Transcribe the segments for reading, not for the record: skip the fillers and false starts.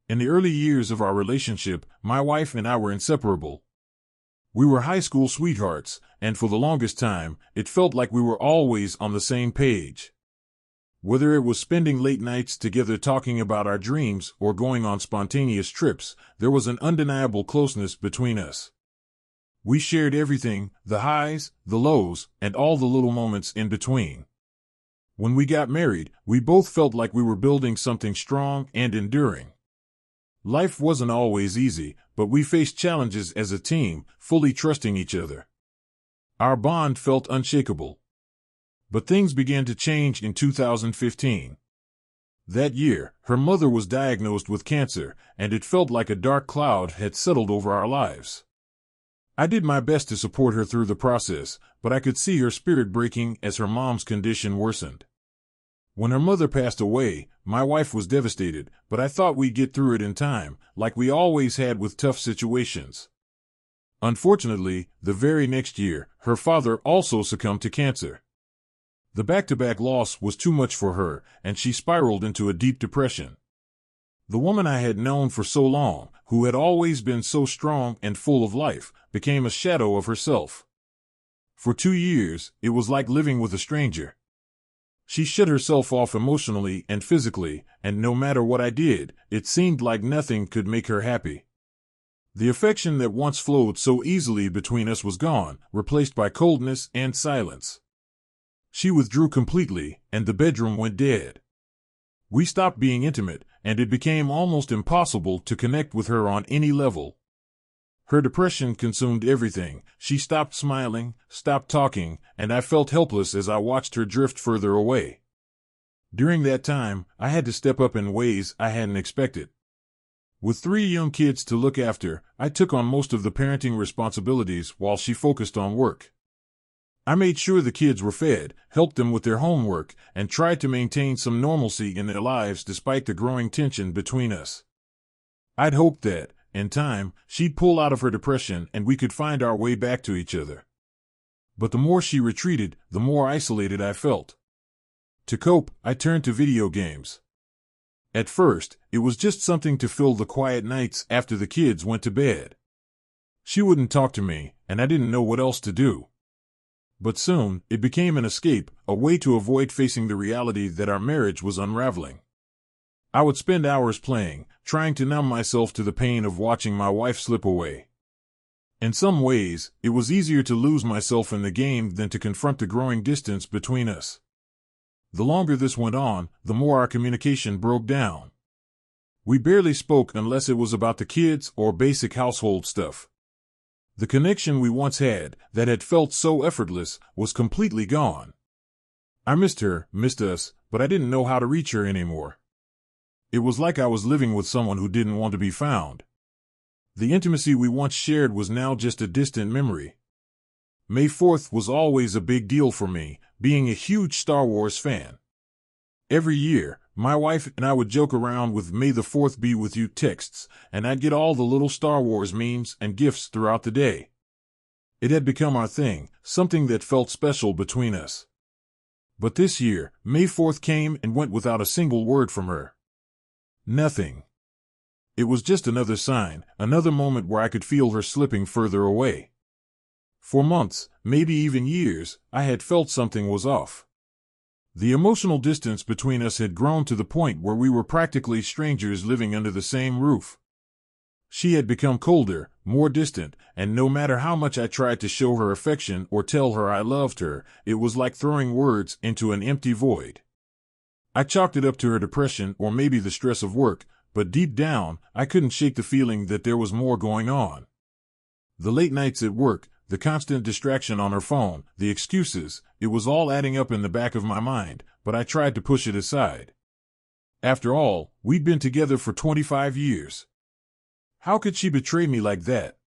In the early years of our relationship, my wife and I were inseparable. We were high school sweethearts, and for the longest time, it felt like we were always on the same page. Whether it was spending late nights together talking about our dreams or going on spontaneous trips, there was an undeniable closeness between us. We shared everything, the highs, the lows, and all the little moments in between. When we got married, we both felt like we were building something strong and enduring. Life wasn't always easy, but we faced challenges as a team, fully trusting each other. Our bond felt unshakable. But things began to change in 2015. That year, her mother was diagnosed with cancer, and it felt like a dark cloud had settled over our lives. I did my best to support her through the process, but I could see her spirit breaking as her mom's condition worsened. When her mother passed away, my wife was devastated, but I thought we'd get through it in time, like we always had with tough situations. Unfortunately, the very next year, her father also succumbed to cancer. The back-to-back loss was too much for her, and she spiraled into a deep depression. The woman I had known for so long, who had always been so strong and full of life, became a shadow of herself. For 2 years, it was like living with a stranger. She shut herself off emotionally and physically, and no matter what I did, it seemed like nothing could make her happy. The affection that once flowed so easily between us was gone, replaced by coldness and silence. She withdrew completely, and the bedroom went dead. We stopped being intimate, and it became almost impossible to connect with her on any level. Her depression consumed everything. She stopped smiling, stopped talking, and I felt helpless as I watched her drift further away. During that time, I had to step up in ways I hadn't expected. With 3 young kids to look after, I took on most of the parenting responsibilities while she focused on work. I made sure the kids were fed, helped them with their homework, and tried to maintain some normalcy in their lives despite the growing tension between us. I'd hoped that, in time, she'd pull out of her depression and we could find our way back to each other. But the more she retreated, the more isolated I felt. To cope, I turned to video games. At first, it was just something to fill the quiet nights after the kids went to bed. She wouldn't talk to me, and I didn't know what else to do. But soon, it became an escape, a way to avoid facing the reality that our marriage was unraveling. I would spend hours playing, trying to numb myself to the pain of watching my wife slip away. In some ways, it was easier to lose myself in the game than to confront the growing distance between us. The longer this went on, the more our communication broke down. We barely spoke unless it was about the kids or basic household stuff. The connection we once had, that had felt so effortless, was completely gone. I missed her, missed us, but I didn't know how to reach her anymore. It was like I was living with someone who didn't want to be found. The intimacy we once shared was now just a distant memory. May 4th was always a big deal for me, being a huge Star Wars fan. Every year, my wife and I would joke around with "May the 4th be with you" texts, and I'd get all the little Star Wars memes and gifts throughout the day. It had become our thing, something that felt special between us. But this year, May 4th came and went without a single word from her. Nothing. It was just another sign, another moment where I could feel her slipping further away. For months, maybe even years, I had felt something was off. The emotional distance between us had grown to the point where we were practically strangers living under the same roof. She had become colder, more distant, and no matter how much I tried to show her affection or tell her I loved her, it was like throwing words into an empty void. I chalked it up to her depression or maybe the stress of work, but deep down, I couldn't shake the feeling that there was more going on. The late nights at work, the constant distraction on her phone, the excuses, it was all adding up in the back of my mind, but I tried to push it aside. After all, we'd been together for 25 years. How could she betray me like that?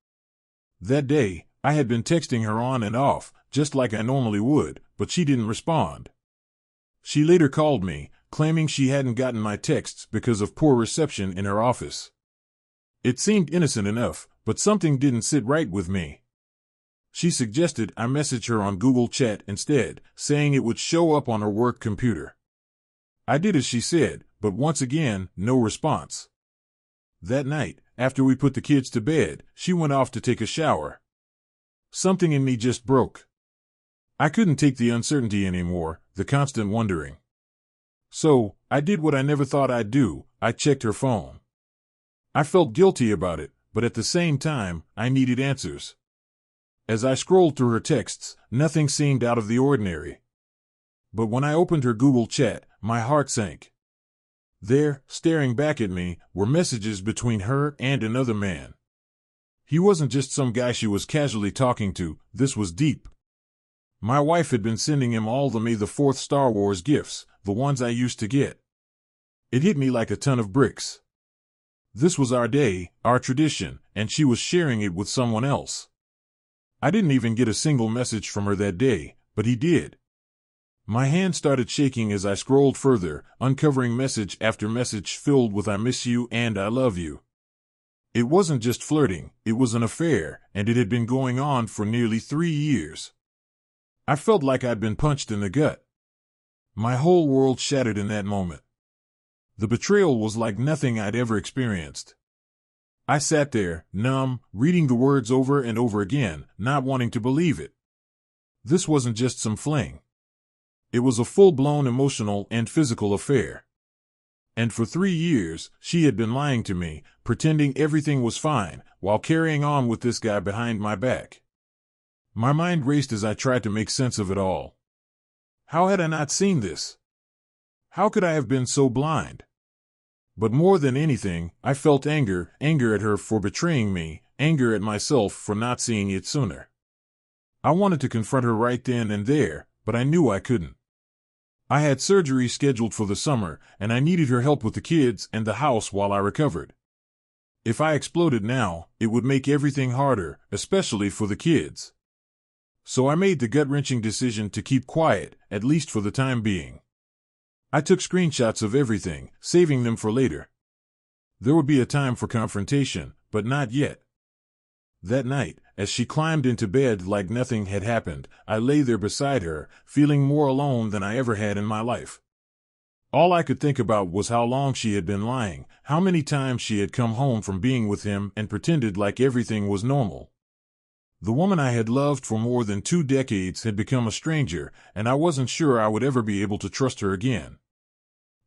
That day, I had been texting her on and off, just like I normally would, but she didn't respond. She later called me, claiming she hadn't gotten my texts because of poor reception in her office. It seemed innocent enough, but something didn't sit right with me. She suggested I message her on Google Chat instead, saying it would show up on her work computer. I did as she said, but once again, no response. That night, after we put the kids to bed, she went off to take a shower. Something in me just broke. I couldn't take the uncertainty anymore, the constant wondering. So, I did what I never thought I'd do, I checked her phone. I felt guilty about it, but at the same time, I needed answers. As I scrolled through her texts, nothing seemed out of the ordinary. But when I opened her Google chat, my heart sank. There, staring back at me, were messages between her and another man. He wasn't just some guy she was casually talking to, this was deep. My wife had been sending him all the May the 4th Star Wars gifts, the ones I used to get. It hit me like a ton of bricks. This was our day, our tradition, and she was sharing it with someone else. I didn't even get a single message from her that day, but he did. My hand started shaking as I scrolled further, uncovering message after message filled with "I miss you" and "I love you." It wasn't just flirting, it was an affair, and it had been going on for nearly 3 years. I felt like I'd been punched in the gut. My whole world shattered in that moment. The betrayal was like nothing I'd ever experienced. I sat there, numb, reading the words over and over again, not wanting to believe it. This wasn't just some fling. It was a full-blown emotional and physical affair. And for 3 years, she had been lying to me, pretending everything was fine, while carrying on with this guy behind my back. My mind raced as I tried to make sense of it all. How had I not seen this? How could I have been so blind? But more than anything, I felt anger at her for betraying me, anger at myself for not seeing it sooner. I wanted to confront her right then and there, but I knew I couldn't. I had surgery scheduled for the summer, and I needed her help with the kids and the house while I recovered. If I exploded now, it would make everything harder, especially for the kids. So I made the gut-wrenching decision to keep quiet, at least for the time being. I took screenshots of everything, saving them for later. There would be a time for confrontation, but not yet. That night, as she climbed into bed like nothing had happened, I lay there beside her, feeling more alone than I ever had in my life. All I could think about was how long she had been lying, how many times she had come home from being with him and pretended like everything was normal. The woman I had loved for more than 2 decades had become a stranger, and I wasn't sure I would ever be able to trust her again.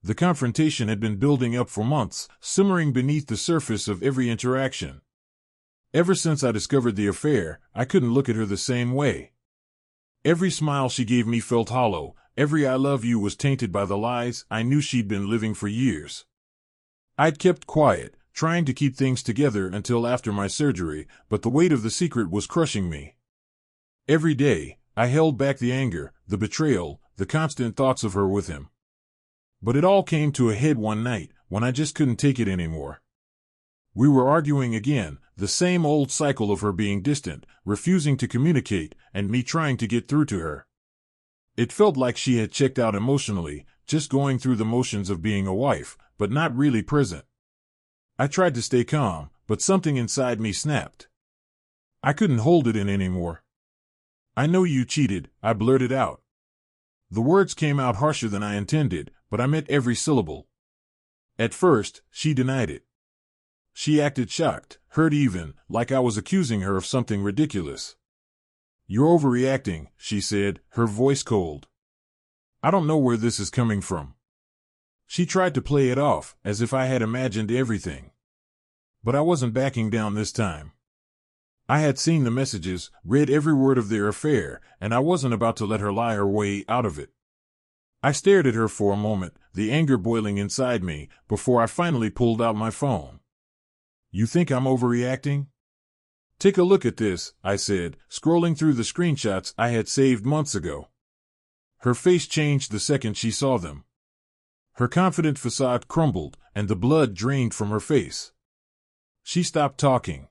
The confrontation had been building up for months, simmering beneath the surface of every interaction. Ever since I discovered the affair, I couldn't look at her the same way. Every smile she gave me felt hollow, every "I love you" was tainted by the lies I knew she'd been living for years. I'd kept quiet, trying to keep things together until after my surgery, but the weight of the secret was crushing me. Every day, I held back the anger, the betrayal, the constant thoughts of her with him. But it all came to a head one night, when I just couldn't take it anymore. We were arguing again, the same old cycle of her being distant, refusing to communicate, and me trying to get through to her. It felt like she had checked out emotionally, just going through the motions of being a wife, but not really present. I tried to stay calm, but something inside me snapped. I couldn't hold it in anymore. "I know you cheated," I blurted out. The words came out harsher than I intended, but I meant every syllable. At first, she denied it. She acted shocked, hurt even, like I was accusing her of something ridiculous. "You're overreacting," she said, her voice cold. "I don't know where this is coming from." She tried to play it off, as if I had imagined everything. But I wasn't backing down this time. I had seen the messages, read every word of their affair, and I wasn't about to let her lie her way out of it. I stared at her for a moment, the anger boiling inside me, before I finally pulled out my phone. "You think I'm overreacting?" "Take a look at this," I said, scrolling through the screenshots I had saved months ago. Her face changed the second she saw them. Her confident facade crumbled, and the blood drained from her face. She stopped talking.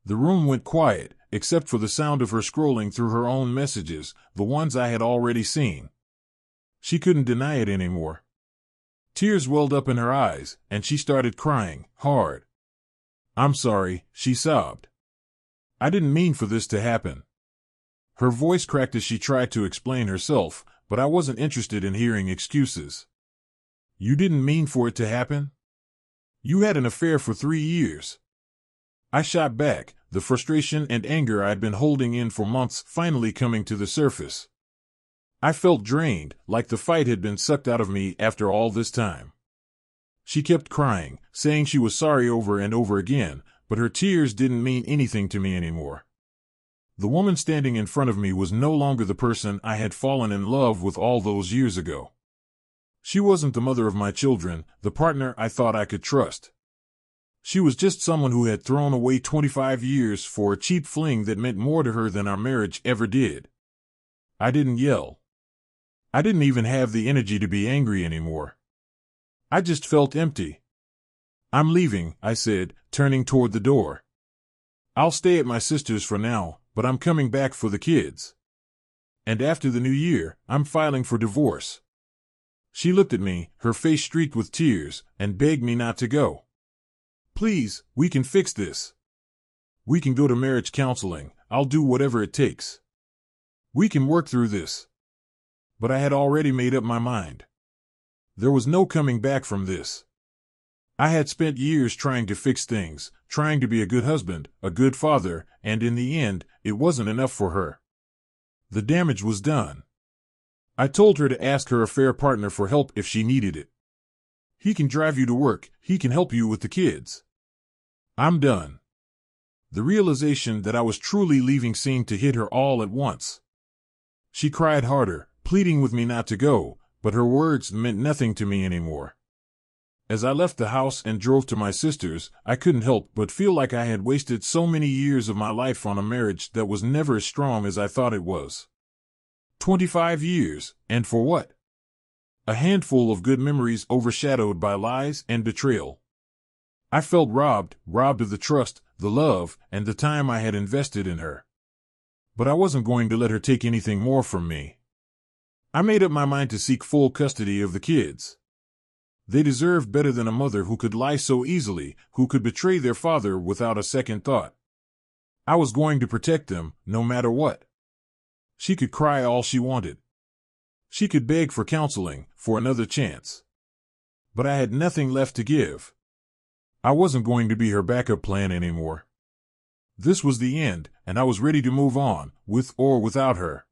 The room went quiet, except for the sound of her scrolling through her own messages, the ones I had already seen. She couldn't deny it anymore. Tears welled up in her eyes, and she started crying, hard. "I'm sorry," she sobbed. "I didn't mean for this to happen." Her voice cracked as she tried to explain herself, but I wasn't interested in hearing excuses. "You didn't mean for it to happen?" You had an affair for 3 years. I shot back, the frustration and anger I'd been holding in for months finally coming to the surface. I felt drained, like the fight had been sucked out of me after all this time. She kept crying, saying she was sorry over and over again, but her tears didn't mean anything to me anymore. The woman standing in front of me was no longer the person I had fallen in love with all those years ago. She wasn't the mother of my children, the partner I thought I could trust. She was just someone who had thrown away 25 years for a cheap fling that meant more to her than our marriage ever did. I didn't yell. I didn't even have the energy to be angry anymore. I just felt empty. I'm leaving, I said, turning toward the door. I'll stay at my sister's for now, but I'm coming back for the kids. And after the new year, I'm filing for divorce. She looked at me, her face streaked with tears, and begged me not to go. Please, we can fix this. We can go to marriage counseling. I'll do whatever it takes. We can work through this. But I had already made up my mind. There was no coming back from this. I had spent years trying to fix things, trying to be a good husband, a good father, and in the end, it wasn't enough for her. The damage was done. I told her to ask her affair partner for help if she needed it. He can drive you to work, he can help you with the kids. I'm done. The realization that I was truly leaving seemed to hit her all at once. She cried harder, pleading with me not to go, but her words meant nothing to me anymore. As I left the house and drove to my sister's, I couldn't help but feel like I had wasted so many years of my life on a marriage that was never as strong as I thought it was. 25 years, and for what? A handful of good memories overshadowed by lies and betrayal. I felt robbed of the trust, the love, and the time I had invested in her. But I wasn't going to let her take anything more from me. I made up my mind to seek full custody of the kids. They deserved better than a mother who could lie so easily, who could betray their father without a second thought. I was going to protect them, no matter what. She could cry all she wanted. She could beg for counseling, for another chance. But I had nothing left to give. I wasn't going to be her backup plan anymore. This was the end, and I was ready to move on, with or without her.